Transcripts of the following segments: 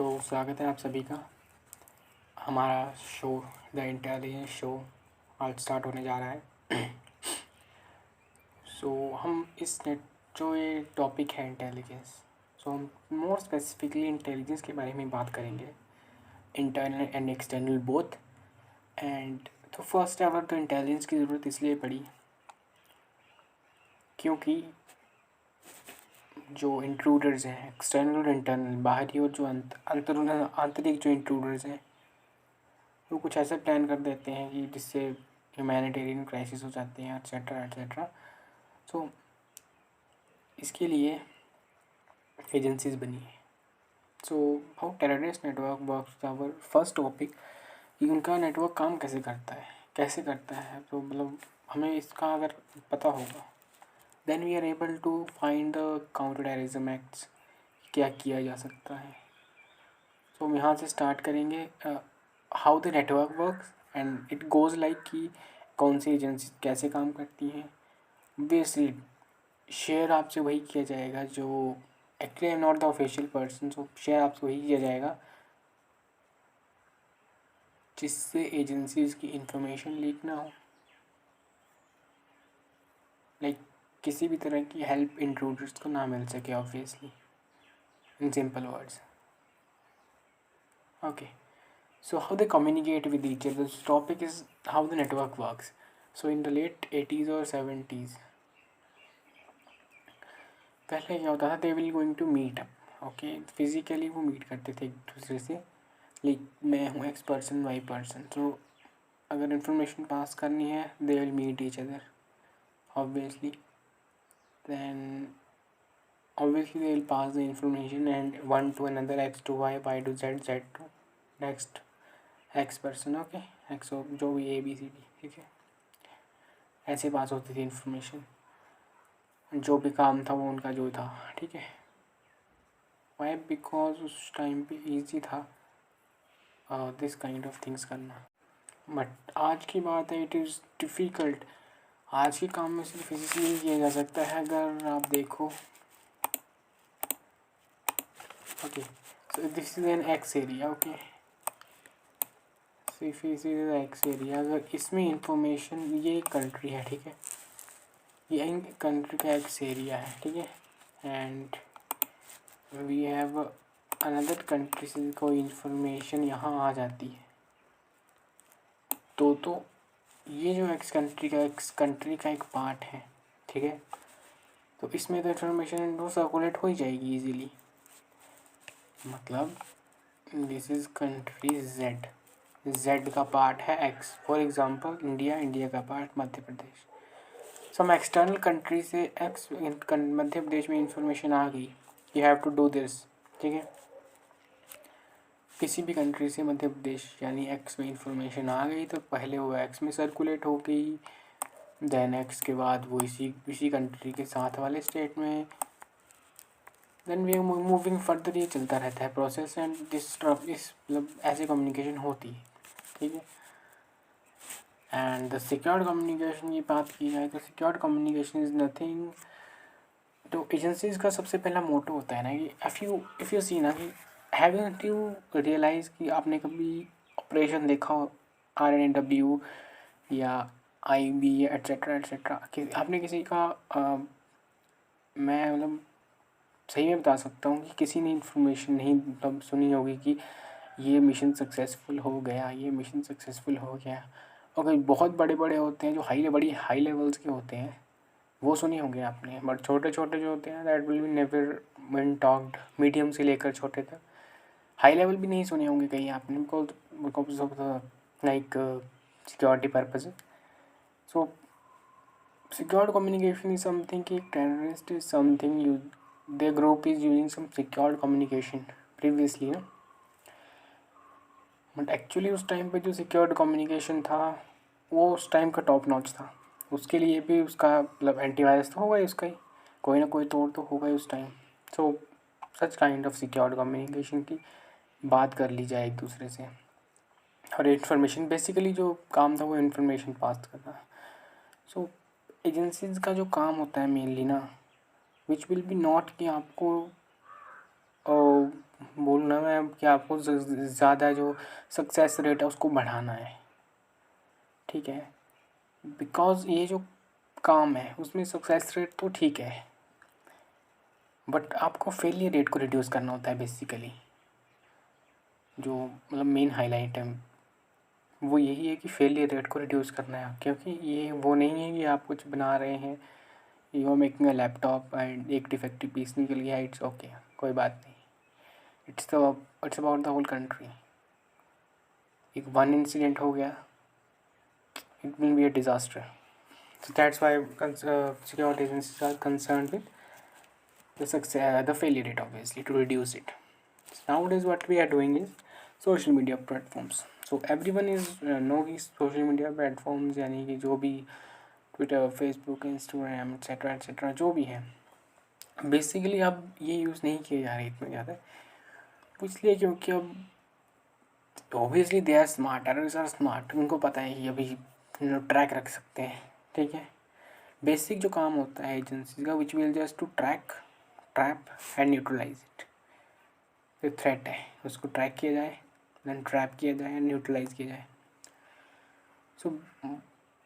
स्वागत है आप सभी का हमारा शो द इंटेलिजेंस शो आज स्टार्ट होने जा रहा है। हम इस नेट जो ये टॉपिक है इंटेलिजेंस, हम मोर स्पेसिफिकली इंटेलिजेंस के बारे में बात करेंगे, internal and external both. And तो फर्स्ट एवर तो इंटेलिजेंस की ज़रूरत इसलिए पड़ी क्योंकि जो इंट्रूडर्स हैं, एक्सटर्नल और इंटरनल, बाहरी और जो आंतरिक जो इंट्रूडर्स हैं, वो कुछ ऐसे प्लान कर देते हैं कि जिससे ह्यूमैनिटेरियन क्राइसिस हो जाते हैं, एट्सेट्रा एट्सेट्रा। सो इसके लिए एजेंसीज बनी है। So how terrorist network works, our first topic कि उनका नेटवर्क काम कैसे करता है। तो मतलब हमें इसका अगर पता होगा then we are able to find the counter terrorism acts, क्या किया जा सकता है। तो हम यहाँ से स्टार्ट करेंगे how the network works and it goes like कि कौन सी एजेंसी कैसे काम करती हैं। बेसिकली शेयर आपसे वही किया जाएगा जो actually I am not the official person, so share आपसे वही किया जाएगा जिससे एजेंसीज की इंफॉर्मेशन लीक ना हो। लाइक किसी भी तरह की हेल्प इंट्रूडर्स को ना मिल सके, obviously, in simple words. Okay, so how they communicate with each other. This topic is how the network works. So in the late 80s or 70s, पहले क्या होता था, they will going to meet up, okay, physically वो meet करते थे एक दूसरे से। लाइक मैं हूँ एक्स पर्सन वाई पर्सन, तो अगर इंफॉर्मेशन पास करनी है they will meet each other, obviously. Then obviously they will pass the information and one to another, x to y, y to z, z to next x person, okay, x जो भी A B C D, ठीक है, ऐसे पास होती थी information. जो भी काम था वो उनका जो था, ठीक है। वाई? बिकॉज उस टाइम पे इजी था दिस काइंड ऑफ थिंग्स करना। बट आज की बात है, इट इज़ डिफ़िकल्ट। आज के काम में सिर्फ फिजिकली किया जा सकता है, अगर आप देखो। Okay, so this is an x area, okay, if is x area, अगर इसमें इंफॉर्मेशन, ये एक कंट्री है, ठीक है, ये एक कंट्री का एक्स एरिया है, ठीक है, and we have another country से कोई इंफॉर्मेशन यहाँ आ जाती है, तो ये जो एक्स कंट्री का एक पार्ट है, ठीक है, तो इसमें तो इंफॉर्मेशन तो सर्कुलेट हो ही जाएगी इजीली। मतलब this is country Z, Z का पार्ट है एक्स, फॉर एग्जांपल इंडिया का part Madhya Pradesh. Some external country से एक्स मध्य प्रदेश में इंफॉर्मेशन आ गई, you have to do this, ठीक है। किसी भी कंट्री से मध्य प्रदेश यानी एक्स में इंफॉर्मेशन आ गई तो पहले वो एक्स में सर्कुलेट हो गई, देन एक्स के बाद वो इसी कंट्री के साथ वाले स्टेट में, देन वी मूविंग फर्दर, ये चलता रहता है प्रोसेस। एंड इस मतलब ऐसे कम्युनिकेशन होती है, ठीक है। एंड द सिक्योर्ड कम्युनिकेशन की बात की जाए तो सिक्योर्ड कम्युनिकेशन इज़ नथिंग। तो एजेंसीज का सबसे पहला मोटो होता है ना कि इफ़ यू सी ना कि हैवंट यू रियलाइज़ कि आपने कभी ऑपरेशन देखा हो, RNW या IB एट्सेट्रा एट्सेट्रा, कि आपने किसी का मैं मतलब सही में बता सकता हूँ कि किसी ने इन्फॉर्मेशन नहीं मतलब सुनी होगी कि ये मिशन सक्सेसफुल हो गया, ये मिशन सक्सेसफुल हो गया। और कई बहुत बड़े बड़े होते हैं जो हाई लेवल्स के होते हैं, वो सुने होंगे आपने। बट छोटे छोटे जो होते हैं that will be never been talked, medium से लेकर छोटे तक, हाई लेवल भी नहीं सुने होंगे कहीं आपने, because of the like security purpose. So secured communication is something कि terrorist is something you their group is using some secured communication previously, ना। बट एक्चुअली उस टाइम पे जो सिक्योर्ड कम्युनिकेशन था वो उस टाइम का टॉप नॉच था। उसके लिए भी उसका मतलब एंटीवायरस तो होगा ही, उसका ही कोई ना कोई तोड़ तो होगा ही उस time. So such kind of secured communication की बात कर ली जाए एक दूसरे से, और इन्फॉर्मेशन बेसिकली जो काम था वो इन्फॉर्मेशन पास करना। सो एजेंसीज का जो काम होता है मेनली ना, विच विल बी नॉट कि आपको बोलना मैं कि आपको ज़्यादा जो सक्सेस रेट है उसको बढ़ाना है, ठीक है। बिकॉज़ ये जो काम है उसमें सक्सेस रेट तो ठीक है, बट आपको फेलियर रेट को रिड्यूस करना होता है बेसिकली। जो मतलब मेन हाईलाइट है वो यही है कि फेलियर रेट को रिड्यूस करना है, क्योंकि ये वो नहीं है कि आप कुछ बना रहे हैं, you are making a laptop and एक डिफेक्टिव पीस निकल गया, इट्स ओके, कोई बात नहीं। It's about the whole country. एक वन इंसिडेंट हो गया, it will be a disaster. So that's why security agencies are concerned with the success, the failure rate, obviously, to reduce it. So nowadays, what we are doing is social media platforms. So everyone is know कि social media platforms यानी कि जो भी Twitter, Facebook, Instagram etcetera जो भी है, basically अब ये यूज़ नहीं किए जा रहे इतने ज़्यादा, इसलिए क्योंकि अब obviously they are smart, terrorist are smart, उनको पता है कि अभी ट्रैक रख सकते हैं, ठीक है। बेसिक जो काम होता है एजेंसी का, which will just to track, trap and neutralise it. जो थ्रेट है उसको ट्रैक किया जाए, देन ट्रैप किया जाए एंड न्यूट्रलाइज किया जाए। So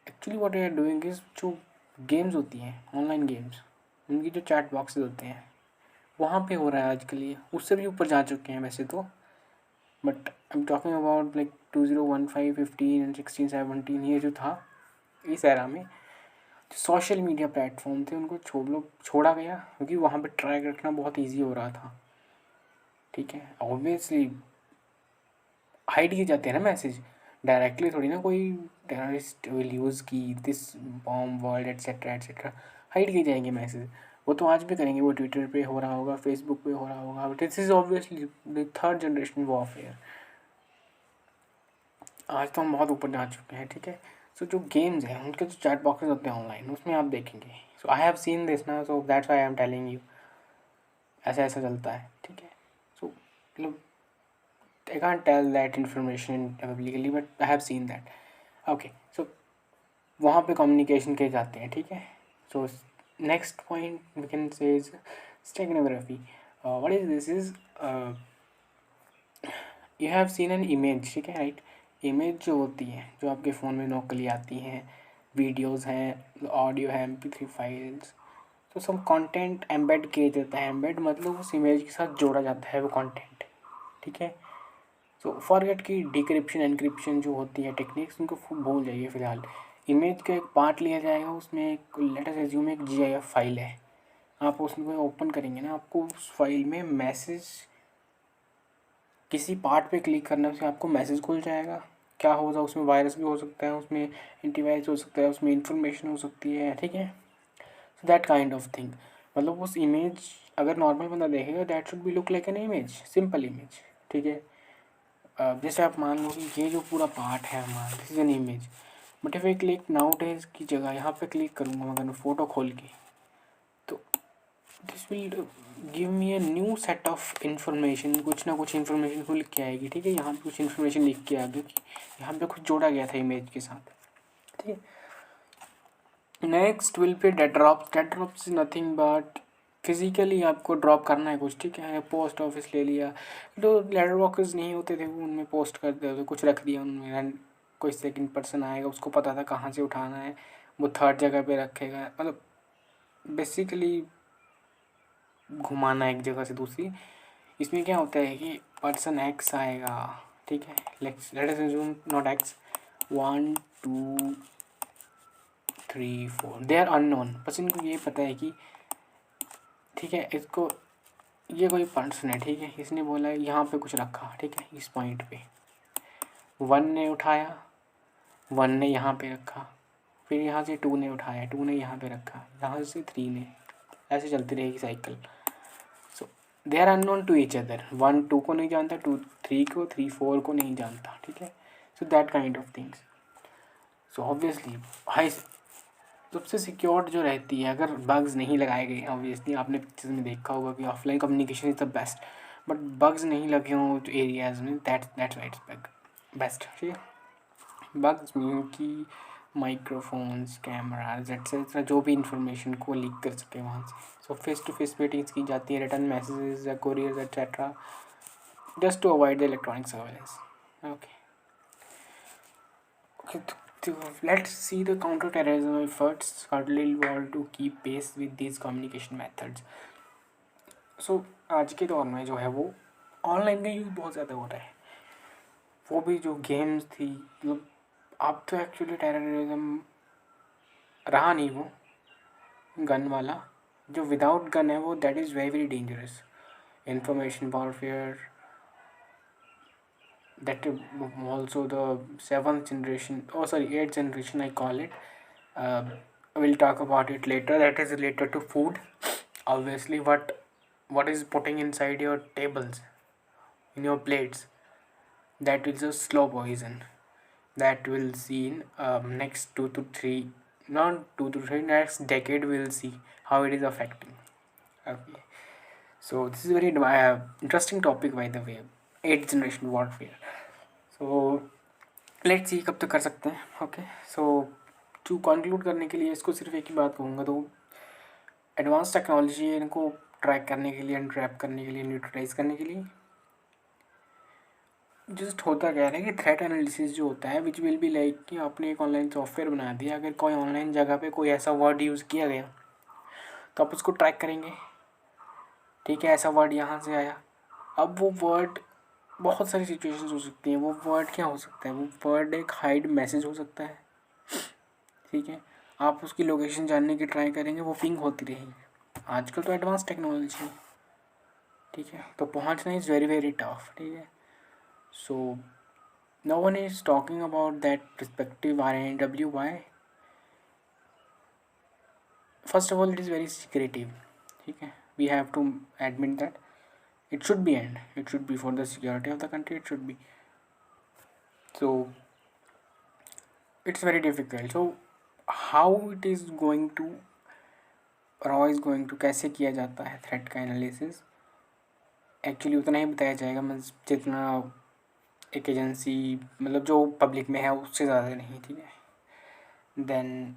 actually what we are doing is, जो गेम्स होती हैं, ऑनलाइन गेम्स, उनकी जो चैट बॉक्सेस होते हैं वहाँ पे हो रहा है आजकल ये, उससे भी ऊपर जा चुके हैं वैसे तो, but I am talking about like 2015, 15, 16, 17, ये जो था इस एरा में सोशल मीडिया प्लेटफॉर्म थे उनको छोड़ा गया, क्योंकि वहाँ पे ट्रैक रखना बहुत इजी हो रहा था, ठीक है। ऑब्वियसली हाइड किए जाते हैं ना मैसेज, डायरेक्टली थोड़ी ना कोई टेररिस्ट विल यूज़ की this bomb world etcetera hide किए जाएंगे मैसेज। वो तो आज भी करेंगे, वो ट्विटर पे हो रहा होगा, फेसबुक पे हो रहा होगा, but this is obviously the third generation warfare. आज तो हम बहुत ऊपर जा चुके हैं, ठीक है। सो जो गेम्स हैं उनके जो चैट बॉक्सेस होते हैं ऑनलाइन, उसमें आप देखेंगे, so I have seen this ना, so that's why I am telling you, ऐसा ऐसा चलता है, ठीक है। सो मतलब I can't tell that information publicly, but I have seen that, okay. So वहाँ पे कम्युनिकेशन किए जाते हैं, ठीक है। So next point we can say is steganography. What is this is, you have seen an image, ठीक है, right. Image जो होती है, जो आपके फ़ोन में लोकली आती हैं, वीडियोज़ हैं, ऑडियो है, MP3 फाइल्स, तो सब कंटेंट एम्बेड किया जाता है। एम्बेड मतलब उस इमेज के साथ जोड़ा जाता है वो कंटेंट, ठीक है। सो फॉरगेट की डिक्रिप्शन एनक्रिप्शन जो होती है टेक्निक्स, उनको भूल जाइए फ़िलहाल। इमेज का एक पार्ट लिया जाएगा, उसमें एक लेट अस अज्यूम एक GIF फाइल है, आप उसमें ओपन करेंगे ना, आपको उस फाइल में मैसेज, किसी पार्ट पे क्लिक करने से आपको मैसेज खुल जाएगा। क्या होगा उसमें, वायरस भी हो सकता है, उसमें एंटीवायरस हो सकता है, उसमें इंफॉर्मेशन हो सकती है, ठीक है। So that kind of thing, मतलब उस इमेज अगर नॉर्मल बंदा देखेगा, that should be look like an image, simple image, ठीक है। जैसे आप मान लो कि ये जो पूरा पार्ट है हमारा, this is an image, but if I click now days की जगह यहाँ पे क्लिक करूँगा अगर मैं फ़ोटो खोल के, तो this will give me a new set of information, कुछ ना कुछ इन्फॉर्मेशन को लिख के आएगी, ठीक है। यहाँ पे कुछ इन्फॉर्मेशन लिख के आ गई कि यहाँ पे कुछ जोड़ा गया था इमेज के साथ, ठीक है। Next will be dead drops. Dead drops is nothing but physically आपको ड्रॉप करना है कुछ, ठीक है। पोस्ट ऑफिस ले लिया, जो लेटर बॉक्सेस नहीं होते थे वो उनमें पोस्ट कर दिया, तो कुछ रख दिया उनमें, कोई सेकंड पर्सन आएगा, उसको पता था कहाँ से उठाना है, वो थर्ड जगह पे रखेगा, मतलब बेसिकली घुमाना एक जगह से दूसरी। इसमें क्या होता है कि पर्सन एक्स आएगा, ठीक है, let us assume not X, 1 2 3 4 they are unknown. Person को ये पता है कि ठीक है, इसको ये कोई पर्सन है, ठीक है, इसने बोला है यहाँ पे कुछ रखा, ठीक है, इस पॉइंट पे 1 ने उठाया, 1 ने यहाँ पे रखा, फिर यहाँ से 2 ने उठाया, 2 ने यहाँ पे रखा, यहाँ से 3 ने, ऐसे चलती रहेगी cycle. So they are unknown to each other, 1 2 को नहीं जानता, 2 3 को, 3 4 को नहीं जानता, ठीक है। So that kind of things. So obviously high सबसे सिक्योर्ड जो रहती है, अगर बग्स नहीं लगाए गए, ऑब्वियसली आपने पिक्चर्स में देखा होगा कि offline communication is the best, but bugs नहीं लगे हों तो एरियाज़ में, दैट्स वाइट बग बेस्ट, ठीक है। बग्स मीन कि माइक्रोफोन्स, कैमराज एक्सेट्रा जो भी इंफॉर्मेशन को लीक कर सके वहाँ से। So face to face meetings की जाती है, रिटर्न मैसेजेस या couriers etcetera, just to avoid the electronic surveillance. Okay. Okay, let's see the counter-terrorism efforts currently involved to keep pace with these communication methods. So आज के दौर में जो है वो ऑनलाइन का यूज़ बहुत ज़्यादा हो रहा है. वो भी जो गेम्स थी, मतलब अब तो एक्चुअली टेररिज्म रहा नहीं वो गन वाला. जो विदाउट गन है वो that is very very dangerous. Information warfare, that also the 7th generation, oh sorry, 8th generation I call it. We'll talk about it later. That is related to food. Obviously what is putting inside your tables, in your plates, that is a slow poison that we'll see in next 2 to 3, not 2 to 3, next decade we'll see how it is affecting. Okay, so this is very interesting topic by the way, 8th generation warfare. So let's see कब तक कर सकते हैं. Okay, so to conclude करने के लिए इसको सिर्फ एक ही बात कहूँगा, तो एडवांस टेक्नोलॉजी है इनको ट्रैक करने के लिए, अनट्रैप करने के लिए, न्यूट्रलाइज करने के लिए. जस्ट होता क्या है कि थ्रेट एनालिसिस जो होता है विच विल बी लाइक कि आपने एक ऑनलाइन सॉफ्टवेयर बना दिया, अगर कोई ऑनलाइन जगह पे कोई ऐसा वर्ड यूज़ किया गया तो आप उसको ट्रैक करेंगे. ठीक है, ऐसा वर्ड यहाँ से आया. अब वो वर्ड बहुत सारी सिचुएशंस हो सकती हैं. वो वर्ड क्या हो सकता है? वो वर्ड एक हाइड मैसेज हो सकता है. ठीक है, आप उसकी लोकेशन जानने की ट्राई करेंगे, वो पिंग होती रहेगी. आजकल तो एडवांस टेक्नोलॉजी है. ठीक है, तो पहुंचना इज़ वेरी वेरी टफ. ठीक है, so no one is talking about that respective RNW. Why? First of all it is very secretive. ठीक है, we have to admit that it should be, and it should be for the security of the country, it should be. So it's very difficult. So how it is going to, RAW is going to, कैसे किया जाता है threat का analysis, actually उतना ही बताया जाएगा, मतलब जितना एक एजेंसी, मतलब जो पब्लिक में है उससे ज़्यादा नहीं. ठीक है, then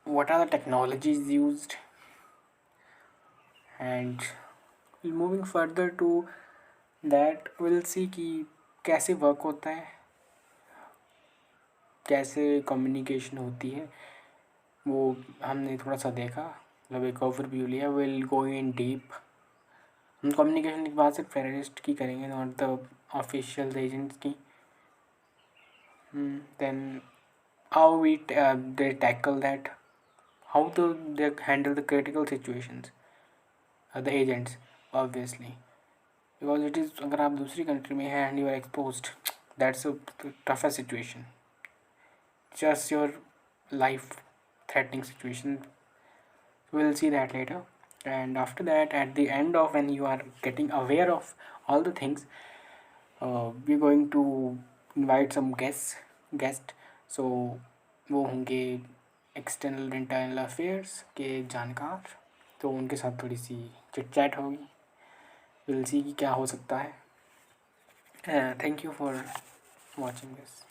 what are the technologies used, and moving further to that will see कि कैसे वर्क होता है, कैसे कम्युनिकेशन होती है. वो हमने थोड़ा सा देखा, मतलब एक ओवरव्यू लिया. Will go in deep. हम कम्युनिकेशन की बात सिर्फ टेररिस्ट की करेंगे, नॉट द ऑफिशियल एजेंट्स की. Then how we they tackle that, how to they handle the critical situations, the agents obviously, because it is, अगर आप दूसरी कंट्री में हैं and you are exposed, that's a toughest situation, just your life threatening situation. We'll see that later. And after that, at the end of when you are getting aware of all the things, we're going to invite some guest. So वो होंगे external internal affairs के जानकार, तो उनके साथ थोड़ी सी chit chat होगी. Will see कि क्या हो सकता है. Thank you for watching this.